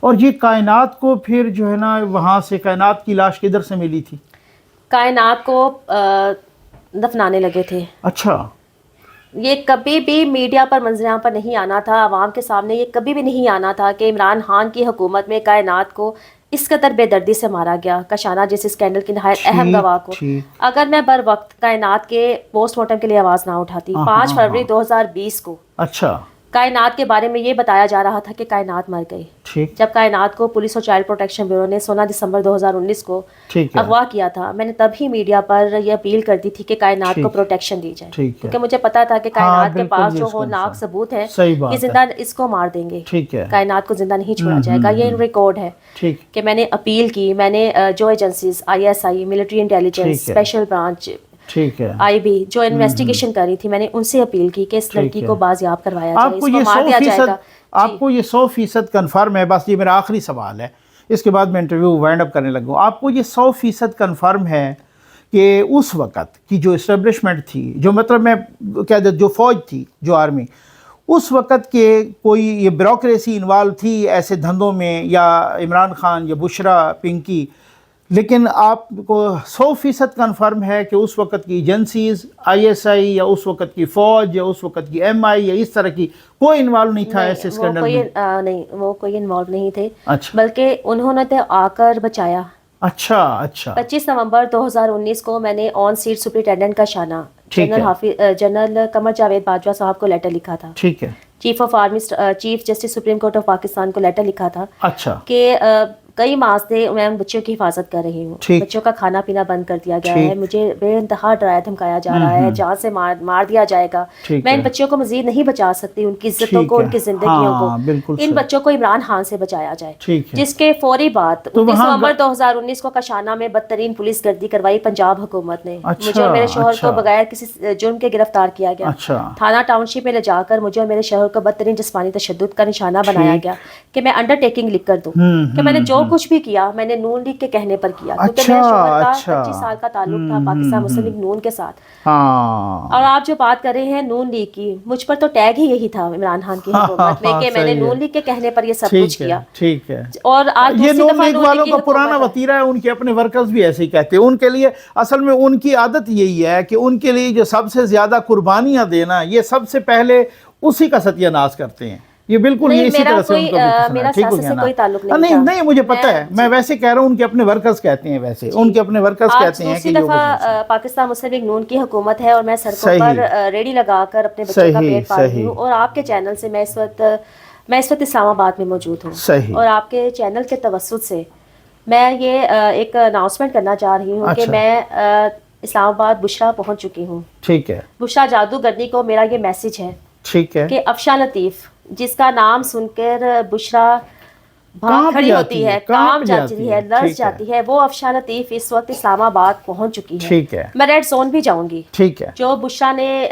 اور یہ کائنات کو پھر جو ہے نا وہاں سے کائنات کی لاش کدھر سے ملی تھی؟ کائنات کو دفنانے لگے تھے. اچھا. یہ کبھی بھی میڈیا پر منظر عام پر نہیں آنا تھا، عوام کے سامنے یہ کبھی بھی نہیں آنا تھا کہ عمران خان کی حکومت میں کائنات کو اس قدر بے دردی سے مارا گیا. کشانہ جیسے اسکینڈل کی نہایت اہم گواہ کو اگر میں بر وقت کائنات کے پوسٹ مارٹم کے لیے آواز نہ اٹھاتی. 5 فروری 2020 کو اچھا کائنات کے بارے میں یہ بتایا جا رہا تھا کہ کائنات مر گئی. جب کائنات کو پولیس اور چائلڈ پروٹیکشن بیورو نے 16 دسمبر 2019 کو اغوا کیا تھا، میں نے تب ہی میڈیا پر یہ اپیل کر دی تھی کہ کائنات کو پروٹیکشن دی جائے، کیونکہ مجھے پتا تھا کہ کائنات کے پاس جو ہولناک ثبوت ہے یہ زندہ اس کو مار دیں گے. کائنات کو زندہ نہیں چھوڑا جائے گا. یہ ریکارڈ ہے کہ میں نے اپیل کی. میں نے جو agencies ISI، military intelligence, special branch, IB جو انویسٹیگیشن کر رہی تھی، میں نے ان سے اپیل کی کہ اس لڑکی کو بازیاب کروایا جائے، اس کو مار دیا جائے گا. آپ کو یہ 100% کنفرم ہے؟ بس یہ میرا آخری سوال ہے، اس کے بعد میں انٹرویو وائنڈ اپ کرنے لگوں. آپ کو یہ 100% کنفرم ہے کہ اس وقت کی جو اسٹیبلشمنٹ تھی، جو مطلب میں کہہ دوں جو فوج تھی، جو آرمی، اس وقت کے کوئی یہ بیوروکریسی انوالو تھی ایسے دھندوں میں، یا عمران خان یا بشرا پنکی، لیکن آپ کو 100% کنفرم ہے کہ اس وقت کی ایجنسیز ISI یا اس وقت کی فوج یا اس وقت کی MI یا اس طرح کی کوئی انوالو نہیں تھا ایسے اسکینڈل میں؟ نہیں، وہ کوئی انوالو نہیں تھے. بلکہ انہوں نے تو آ کر بچایا. اچھا. 25 نومبر 2019 کو میں نے آن سیٹ سپرنٹینڈنٹ کا شانہ جنرل قمر جاوید باجوہ صاحب کو لیٹر لکھا تھا. ٹھیک ہے. Chief of army, chief justice supreme court of Pakistan کو لیٹر لکھا تھا. اچھا. کہ کئی ماہ سے میں بچوں کی حفاظت کر رہی ہوں، بچوں کا کھانا پینا بند کر دیا گیا ہے، مجھے بے انتہا ڈرایا دھمکایا جا رہا ہے، جان سے مار دیا جائے گا. میں ان بچوں کو مزید نہیں بچا سکتی، ان کی عزتوں کو، ان کی زندگیوں کو. ان بچوں کو عمران خان سے بچایا جائے. جس کے فوری بعد 19 نومبر 2019 کو کشانہ میں بدترین پولیس گردی کروائی پنجاب حکومت نے. مجھے اور میرے شوہر کو بغیر کسی جرم کے گرفتار کیا گیا. تھانہ ٹاؤن شپ میں لے جا کر مجھے اور میرے شوہر کو بدترین جسمانی تشدد کا نشانہ بنایا گیا کہ میں انڈر ٹیکنگ لکھ کر دوں کہ میں نے جو کچھ بھی کیا میں نے نون لیگ کے کہنے پر کیا، کیونکہ میرے شوہر کا 25 سال کا تعلق تھا پاکستان مسلم لیگ نون کے ساتھ. اور آپ جو بات کر رہے ہیں نون لیگ کی، مجھ پر تو ٹیگ ہی یہی تھا عمران خان کی حکومت میں کہ میں نے نون لیگ کے کہنے پر یہ سب کچھ کیا. ٹھیک ہے. اور آج یہ نون لیگ والوں کا پرانا وتیرہ ہے، ان کے اپنے ورکرز بھی ایسے ہی کہتے ہیں. ان کے لیے اصل میں ان کی عادت یہی ہے کہ ان کے لیے جو سب سے زیادہ قربانیاں دینا، یہ سب سے پہلے اسی کا ستیہ ناش کرتے ہیں. یہ بالکل یہ اسی طرح سے ان کو میرا سیاست سے کوئی تعلق نہیں مجھے پتہ ہے. میں ویسے کہہ رہا ہوں ان کے اپنے ورکرز کہتے ہیں، ویسے ان کے اپنے ورکرز کہتے ہیں کہ دوسری دفعہ پاکستان مسلم لیگ نون کی حکومت ہے اور میں سڑکوں پر ریڑھی لگا کر اپنے بچوں کا پیٹ پال رہی ہوں. اور آپ کے چینل سے میں اس وقت اسلام آباد میں موجود ہوں، اور آپ کے چینل کے توسط سے میں یہ ایک اناؤنسمنٹ کرنا چاہ رہی ہوں کہ میں اسلام آباد بشرا پہنچ چکی ہوں. ٹھیک ہے. بشرا جادوگرنی کو میرا یہ میسج ہے. ٹھیک ہے. کہ افشاں لطیف جس کا نام سن کر بشرا بھاگ کھڑی ہوتی ہے، کام جاتی ہے، لرز جاتی ہے، وہ افشاں لطیف اس وقت اسلام آباد پہنچ چکی ہے. ٹھیک ہے. میں ریڈ زون بھی جاؤں گی. ٹھیک ہے. جو بشرا نے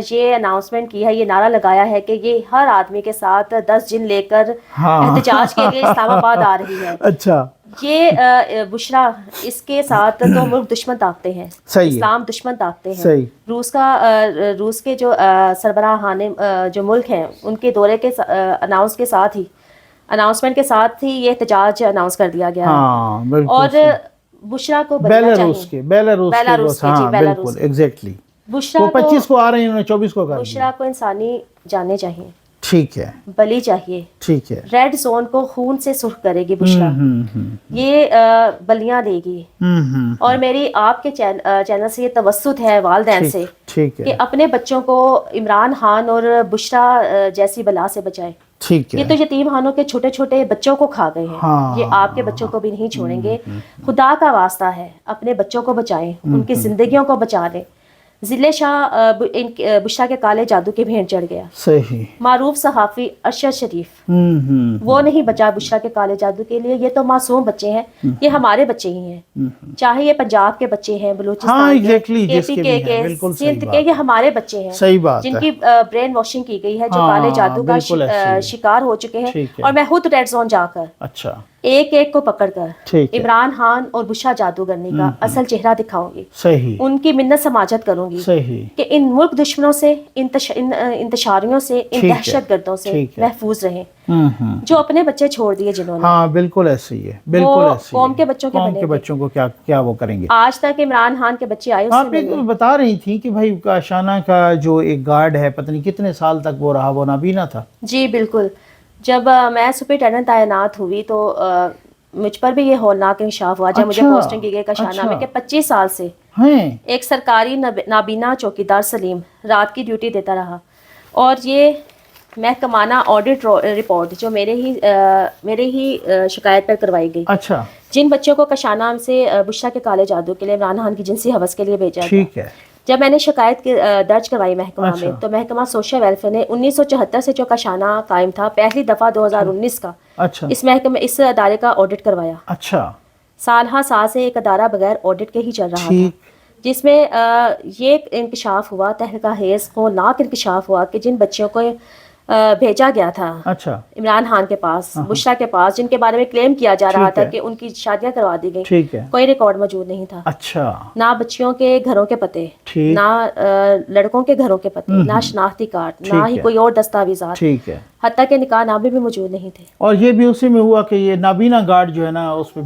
یہ اناؤنسمنٹ کی ہے، یہ نعرہ لگایا ہے کہ یہ ہر آدمی کے ساتھ 10 جن لے کر احتجاج کے لیے اسلام آباد آ رہی ہے. اچھا. یہ بشرا اس کے ساتھ تو ملک دشمن طاقتیں ہیں، اسلام دشمن طاقتیں ہیں. روس کے جو سربراہان جو ملک ہیں ان کے دورے کے اناؤنسمنٹ کے ساتھ ہی یہ احتجاج اناؤنس کر دیا گیا ہے. اور بشرا کو بیلاروس کے ایگزیکٹلی بشرا 25 کو آ رہے ہیں، 24 کو بشرا کو انسانی جانے چاہیے. ٹھیک ہے. بلی چاہیے. ٹھیک ہے. ریڈ زون کو خون سے سرخ کرے گی بشرا، یہ بلیاں دے گی. اور میری آپ کے چینل سے یہ توسط ہے والدین سے کہ اپنے بچوں کو عمران خان اور بشرا جیسی بلا سے بچائیں. یہ تو یتیم خانوں کے چھوٹے چھوٹے بچوں کو کھا گئے ہیں، یہ آپ کے بچوں کو بھی نہیں چھوڑیں گے. خدا کا واسطہ ہے اپنے بچوں کو بچائیں، ان کی زندگیوں کو بچا لیں. ضلع شاہ بشرا کے کالے جادو کے بھینٹ چڑھ گیا. صحیح. معروف صحافی ارشد شریف وہ نہیں بچا بشرا کے کالے جادو کے لیے. یہ تو معصوم بچے ہیں، یہ ہمارے بچے ہی ہیں، چاہے یہ پنجاب کے بچے ہیں، بلوچستان کے، KPK کے، سندھ کے، یہ ہمارے بچے ہیں جن کی برین واشنگ کی گئی ہے، جو کالے جادو کا شکار ہو چکے ہیں. اور میں خود ریڈ زون جا کر ایک ایک کو پکڑ کر ٹھیک ہے، عمران خان اور بشرا جادوگرنی کا اصل چہرہ دکھاؤں گی، صحیح ان کی منت سماجت کروں گی صحیح، کہ ان ملک دشمنوں سے، ان انتشاریوں سے، ان ٹھیک ہے، دہشت گردوں سے ٹھیک ہے، محفوظ رہیں، جو اپنے بچے چھوڑ دیے جنہوں نے، ہاں بالکل ایسے ہی ہے، بالکل وہ ایسے ہی قوم ہے، کے بچوں کے قوم بنے کے گے۔ بچوں کو کیا کیا وہ کریں گے۔ آج تک عمران خان کے بچے آئے اس سے آپ ایک ملنے، بتا رہی تھیں کہ بھائی کاشانہ کا جو ایک گارڈ ہے پتہ نہیں کتنے سال تک وہ رہا، وہ نابینا تھا۔ جی بالکل، جب میں سپرنٹینڈنٹ تعینات ہوئی تو مجھ پر بھی یہ ہولناک انکشاف ہوا جب مجھے اچھا، پوسٹنگ کی گئی کاشانہ میں کہ 25 سال سے ہیں، ایک سرکاری نابینا چوکیدار سلیم رات کی ڈیوٹی دیتا رہا، اور یہ محکمانہ آڈٹ رپورٹ جو میرے ہی شکایت پر کروائی گئی، اچھا، جن بچوں کو کاشانہ سے بشرا کے کالے جادو کے لیے عمران خان کی جنسی ہوس کے لیے بھیجا گیا، ٹھیک ہے، جب میں نے شکایت درج کروائی محکمہ میں، اچھا، تو محکمہ سوشل ویلفیئر نے 1974 سے جو کاشانہ قائم تھا پہلی دفعہ 2019 کا اچھا، اس ادارے کا آڈٹ کروایا۔ اچھا، سال ہا سال سے ایک ادارہ بغیر آڈٹ کے ہی چل رہا تھا، ٹھیک، جس میں یہ انکشاف ہوا، تہلکہ خیز ہولناک انکشاف ہوا کہ جن بچوں کو بھیجا گیا تھا اچھا، عمران خان کے پاس، بشرا کے پاس، جن کے بارے میں کلیم کیا جا رہا ٹھیک تھا ہے، کہ ان کی شادیاں کروا دی گئی، ٹھیک ہے، کوئی ریکارڈ موجود نہیں تھا، اچھا، نہ بچیوں کے گھروں کے پتے، ٹھیک، نہ لڑکوں کے گھروں کے پتے، نہ شناختی کارڈ، نہ ہی ٹھیک ہے، کوئی اور دستاویزات، ٹھیک ہے۔ حتیٰ کہ نکاح نامے بھی موجود نہیں تھے۔ اور یہ بھی اسی میں ہوا کہ یہ نابینا گارڈ جو ہے نا اس پہ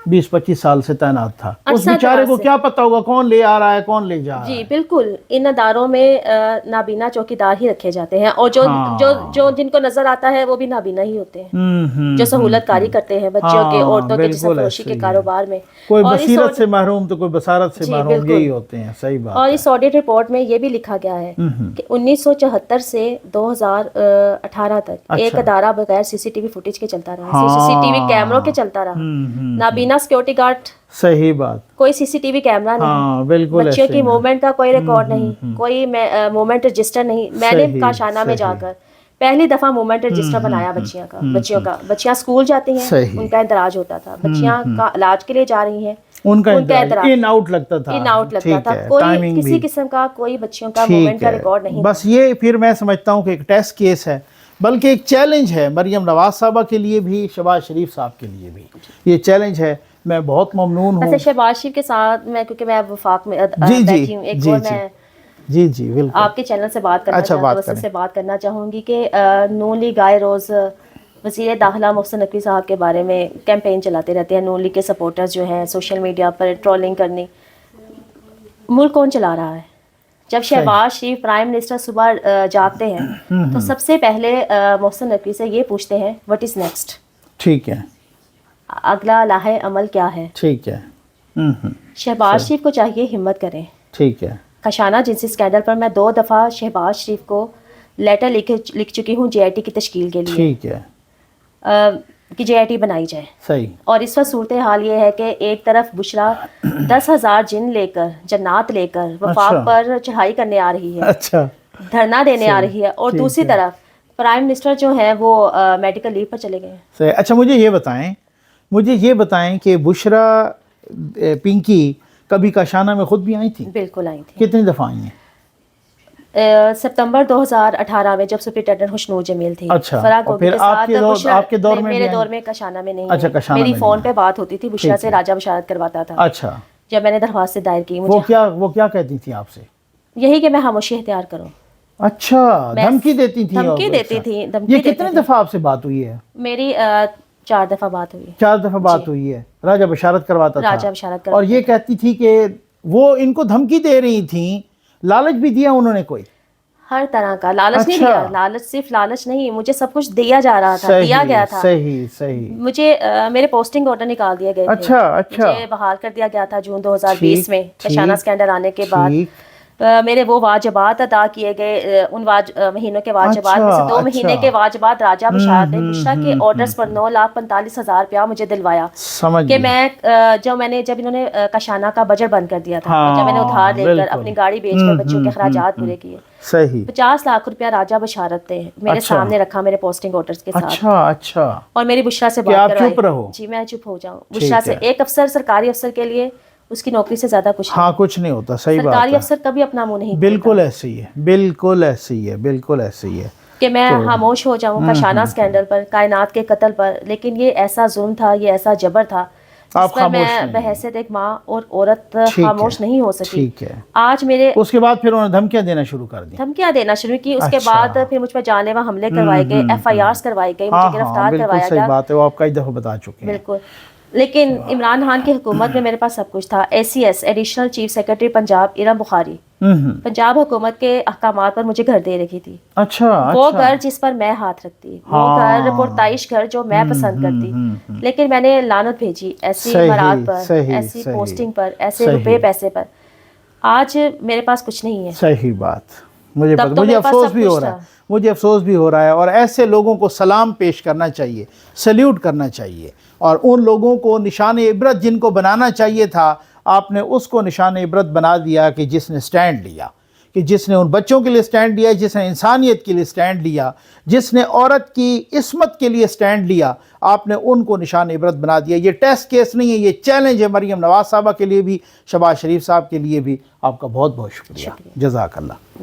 20-25 سال سے تعینات تھا، اس عرصہ بیچارے دراز کو سے۔ کیا پتہ ہوگا کون لے آ رہا ہے کون لے جا رہا جی ہے۔ بالکل، ان اداروں میں نابینا چوکیدار ہی رکھے جاتے ہیں، اور جو جن کو نظر آتا ہے وہ بھی نابینا ہی ہوتے ہیں، جو سہولت کاری کرتے ہیں بچوں کے، عورتوں کے جسم فروشی کے کاروبار میں، کوئی اور بصیرت سے محروم تو کوئی بصارت سے جی محروم، بالکل، یہی ہوتے ہیں، صحیح بات اور ہے۔ اس آڈٹ رپورٹ میں یہ بھی لکھا گیا ہے کہ 1974 سے 2018 تک ایک ادارہ بغیر سی سی ٹی وی فوٹیج کے چلتا رہا، سی سی ٹی وی کیمروں کے چلتا رہا، نابینا سیکیورٹی گارڈ، صحیح بات، کوئی سی سی ٹی وی کیمرہ نہیں، ہاں بالکل بچوں ایسے کی موومنٹ کا کوئی ریکارڈ نہیں، کوئی موومنٹ رجسٹر نہیں۔ میں نے کاشانہ میں جا کر پہلی دفعہ موومنٹ رجسٹر بنایا بچیوں کا، بچیاں اسکول جاتی ہیں، ان کا اندراج ہوتا تھا، بچیاں کا علاج کے لیے جا رہی ہیں، ان کا ان آؤٹ لگتا تھا، ان آؤٹ لگتا تھا، کوئی کسی قسم کا کوئی بچیوں کا موومنٹ کا ریکارڈ نہیں۔ بس یہ پھر میں سمجھتا ہوں کہ ایک ٹیسٹ کیس ہے، بلکہ ایک چیلنج ہے مریم نواز صاحبہ کے لیے بھی، شہباز شریف صاحب کے لیے بھی یہ چیلنج ہے۔ میں بہت ممنون ہوں ویسے شہباز شریف کے ساتھ میں، کیونکہ میں وفاق میں بیٹھی ہوں، ایک اور میں جی جی بالکل آپ کے چینل سے بات کرنا چاہوں گی کہ نون لیگ آئے روز وزیر داخلہ محسن نقوی صاحب کے بارے میں کیمپین چلاتے رہتے ہیں، نون لیگ کے سپورٹرز جو ہیں سوشل میڈیا پر ٹرولنگ کرنی۔ ملک کون چلا رہا ہے؟ جب شہباز شریف پرائم منسٹر صبح جاگتے ہیں تو سب سے پہلے محسن نقوی سے یہ پوچھتے ہیں وٹ از نیکسٹ، ٹھیک ہے، اگلا لاہے عمل کیا ہے؟ ٹھیک ہے، شہباز شریف کو چاہیے ہمت کریں۔ ٹھیک ہے، کاشانہ جنسی اسکینڈل پر میں 2 دفعہ شہباز شریف کو لیٹر لکھ چکی ہوں جے آئی ٹی کی تشکیل کے لیے، ٹھیک ہے، کہ جے آئی ٹی بنائی جائے۔ صحیح، اور اس وقت صورتحال یہ ہے کہ ایک طرف بشرا 10,000 جن لے کر، جنات لے کر وفاق پر چڑھائی کرنے آ رہی ہے، اچھا، دھرنا دینے آ رہی ہے، اور دوسری طرف پرائم منسٹر جو ہیں وہ میڈیکل لیو پر چلے گئے ہیں۔ صحیح۔ اچھا مجھے یہ بتائیں کہ بشرا پنکی کبھی کاشانہ میں خود بھی آئی تھیں؟ بالکل آئی تھی، کتنی دفعہ آئی ہیں؟ ستمبر 2018 میں جب سپرنٹینڈنٹ خوشنور جمیل تھی، اچھا، فرا اور گوبی پھر کے ساتھ آپ کے دور میں میرے بھی دور میں کاشانہ میں نہیں اچھا، آئی، کاشانہ میری میں فون نہیں پہ بات ہوتی تھی، بشرا سے راجہ بشارت کرواتا تھا۔ اچھا، جب میں نے درخواست دائر کی، وہ کیا کہتی تھیں آپ سے؟ یہی کہ میں خاموشی اختیار کروں۔ اچھا، دھمکی دیتی تھیں؟ دھمکی دیتی تھی، یہ کتنے دفعہ آپ سے بات ہوئی ہے؟ میری 4 دفعہ بات ہوئی ہے۔ 4 دفعہ بات ہوئی ہے، راجہ بشارت کرواتا تھا، راجہ بشارت کرواتا اور یہ کہتی تھی کہ وہ ان کو دھمکی دے رہی تھیں، لالچ بھی دیا انہوں نے کوئی؟ ہر طرح کا لالچ نہیں دیا، لالچ صرف لالچ نہیں، مجھے سب کچھ دیا جا رہا تھا، دیا گیا تھا۔ صحیح، مجھے میرے پوسٹنگ آرڈر نکال دیے گئے تھے، مجھے بحال کر دیا گیا تھا جون 2020 میں کاشانہ اسکینڈل آنے کے بعد۔ میرے وہ واجبات ادا کیے گئے، ان مہینوں کے واجبات میں سے 2 مہینے کے واجبات راجہ بشارت نے بشرا کے آرڈرز پر 9,45,000 روپیہ مجھے دلوایا کہ میں جب انہوں نے کاشانہ کا بجٹ بند کر دیا تھا، جب میں نے ادھار لے کر اپنی گاڑی بیچ کر بچوں کے اخراجات پورے کیے، 50 لاکھ روپیہ راجہ بشارت نے میرے سامنے رکھا میرے پوسٹنگ آرڈرز کے ساتھ، اور میری بشرا سے بات کروائی۔ جی میں چپ ہو جاؤں؟ بشرا سے ایک افسر، سرکاری افسر کے لیے اس کی نوکری سے زیادہ کچھ نہیں ہوتا۔ صحیح بات ہے، سرکاری افسر کبھی اپنا منہ نہیں، بالکل ایسے ہی ہے، بالکل ایسے ہی ہے، بالکل ایسے ہی ہے۔ کہ میں خاموش ہو جاؤں کاشانہ اسکینڈل پر، کائنات کے قتل پر، لیکن یہ ایسا ظلم تھا، یہ ایسا جبر تھا جس پر میں بحیثیت ایک ماں اور عورت خاموش نہیں ہو سکی۔ ٹھیک ہے، آج میرے اس کے بعد پھر انہوں نے دھمکیاں دینا شروع کر دی؟ دھمکیاں دینا شروع کی، اس کے بعد پھر مجھ پر جان لیوا حملے کروائے گئے، FIRs کروائی گئی، مجھے گرفتار کروایا گیا۔ صحیح بات ہے، وہ آپ کئی دفعہ بتا چکے ہیں۔ بالکل، لیکن عمران خان کی حکومت میں میرے پاس سب کچھ تھا۔ ACS additional chief secretary Punjab Iram Bukhari Punjab حکومت کے احکامات پر مجھے گھر دے رکھی تھی۔ اچھا، وہ گھر جس پر میں ہاتھ رکھتی، وہ گھر پرتعیش گھر جو میں پسند کرتی، لیکن میں نے لعنت بھیجی ایسی مراد پر، ایسی پوسٹنگ پر، ایسے روپے پیسے پر۔ آج میرے پاس کچھ نہیں ہے۔ صحیح بات، مجھے افسوس بھی ہو رہا ہے، مجھے افسوس بھی ہو رہا ہے، اور ایسے لوگوں کو سلام پیش کرنا چاہیے، سلیوٹ کرنا چاہیے، اور ان لوگوں کو نشان عبرت جن کو بنانا چاہیے تھا، آپ نے اس کو نشان عبرت بنا دیا کہ جس نے سٹینڈ لیا، کہ جس نے ان بچوں کے لیے سٹینڈ لیا، جس نے انسانیت کے لیے سٹینڈ لیا، جس نے عورت کی عصمت کے لیے سٹینڈ لیا، آپ نے ان کو نشان عبرت بنا دیا۔ یہ ٹیسٹ کیس نہیں ہے، یہ چیلنج ہے مریم نواز صاحبہ کے لیے بھی، شہباز شریف صاحب کے لیے بھی۔ آپ کا بہت بہت شکریہ، جزاک اللہ۔